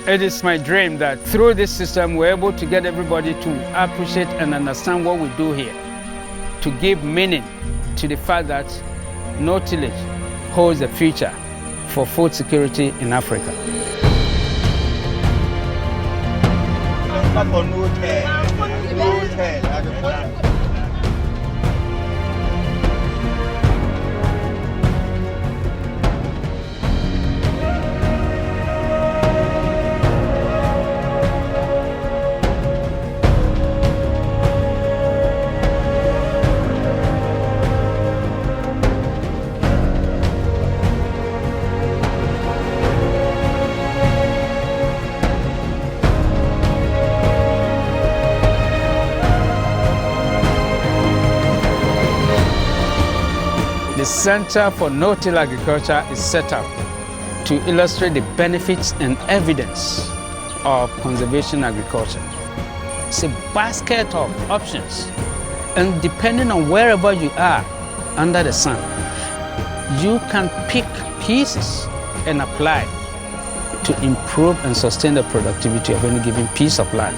It is my dream that through this system, we're able to get everybody to appreciate and understand what we do here, to give meaning to the fact that no tillage holds a future for food security in Africa. The Center for No-Till Agriculture is set up to illustrate the benefits and evidence of conservation agriculture. It's a basket of options, and depending on wherever you are under the sun, you can pick pieces and apply to improve and sustain the productivity of any given piece of land.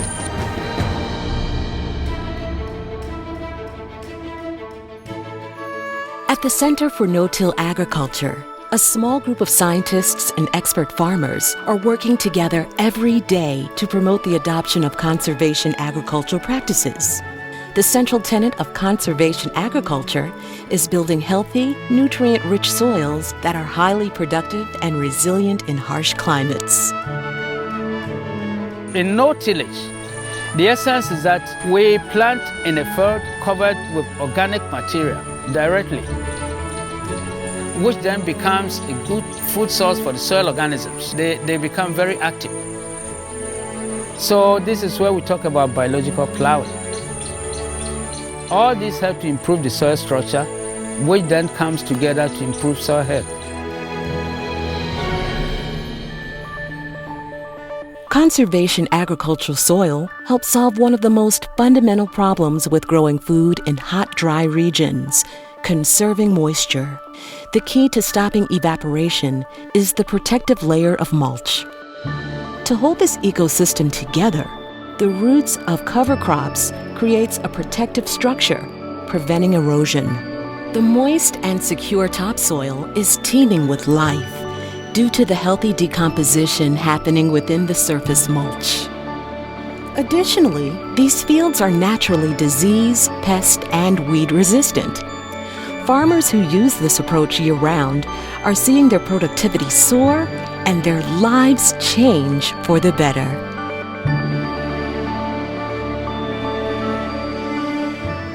At the Center for No-Till Agriculture, a small group of scientists and expert farmers are working together every day to promote the adoption of conservation agricultural practices. The central tenet of conservation agriculture is building healthy, nutrient-rich soils that are highly productive and resilient in harsh climates. In no-tillage, the essence is that we plant in a field covered with organic material directly, which then becomes a good food source for the soil organisms. They become very active. So this is where we talk about biological plowing. All these help to improve the soil structure, which then comes together to improve soil health. Conservation agricultural soil helps solve one of the most fundamental problems with growing food in hot, dry regions: conserving moisture. The key to stopping evaporation is the protective layer of mulch. To hold this ecosystem together, the roots of cover crops creates a protective structure, preventing erosion. The moist and secure topsoil is teeming with life due to the healthy decomposition happening within the surface mulch. Additionally, these fields are naturally disease, pest, and weed resistant. Farmers who use this approach year-round are seeing their productivity soar and their lives change for the better.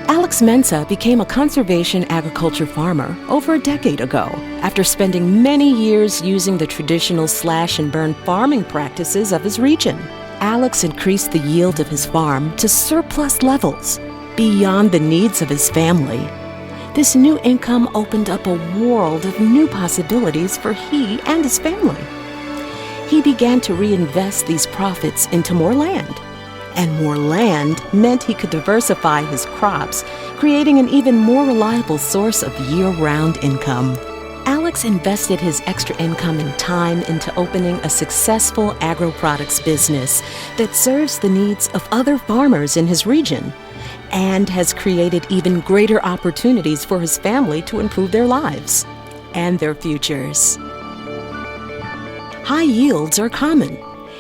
Alex Mensah became a conservation agriculture farmer over a decade ago after spending many years using the traditional slash-and-burn farming practices of his region. Alex increased the yield of his farm to surplus levels, beyond the needs of his family. This new income opened up a world of new possibilities for he and his family. He began to reinvest these profits into more land. And more land meant he could diversify his crops, creating an even more reliable source of year-round income. Alex invested his extra income and time into opening a successful agro-products business that serves the needs of other farmers in his region and has created even greater opportunities for his family to improve their lives and their futures. High yields are common,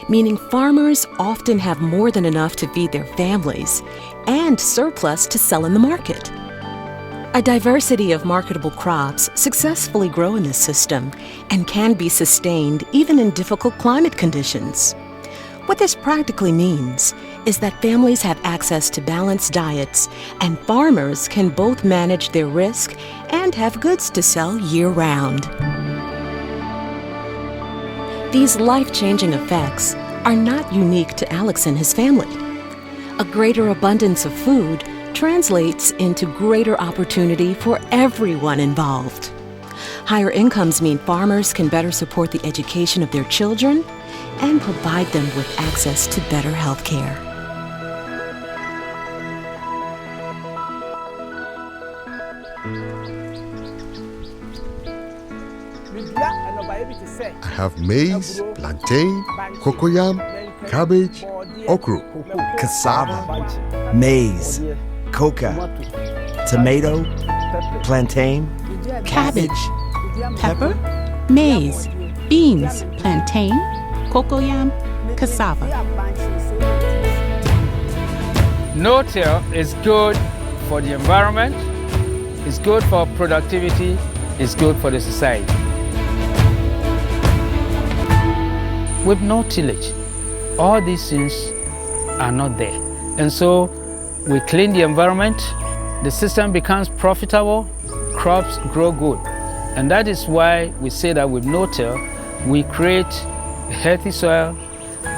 meaning farmers often have more than enough to feed their families and surplus to sell in the market. A diversity of marketable crops successfully grow in this system and can be sustained even in difficult climate conditions. What this practically means is that families have access to balanced diets and farmers can both manage their risk and have goods to sell year-round. These life-changing effects are not unique to Alex and his family. A greater abundance of food translates into greater opportunity for everyone involved. Higher incomes mean farmers can better support the education of their children and provide them with access to better health care. I have maize, plantain, cocoyam, cabbage, okra, cassava, maize, coca, tomato, plantain, cabbage, pepper, maize, beans, plantain, cocoyam, cassava. No-till is good for the environment, it's good for productivity, it's good for the society. With no tillage, all these things are not there. And so we clean the environment, the system becomes profitable, crops grow good. And that is why we say that with no-till, we create a healthy soil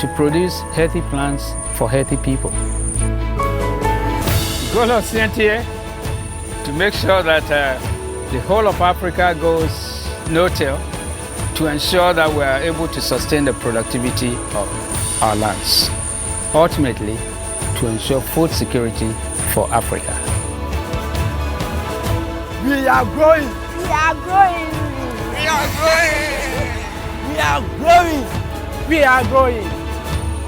to produce healthy plants for healthy people. The goal of CNTA to make sure that the whole of Africa goes no-till, to ensure that we are able to sustain the productivity of our lands. Ultimately, to ensure food security for Africa. We are growing. We are growing. We are growing. We are growing. We are growing.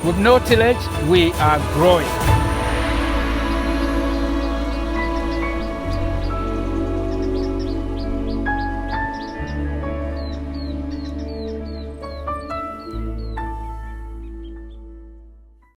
With no tillage, we are growing.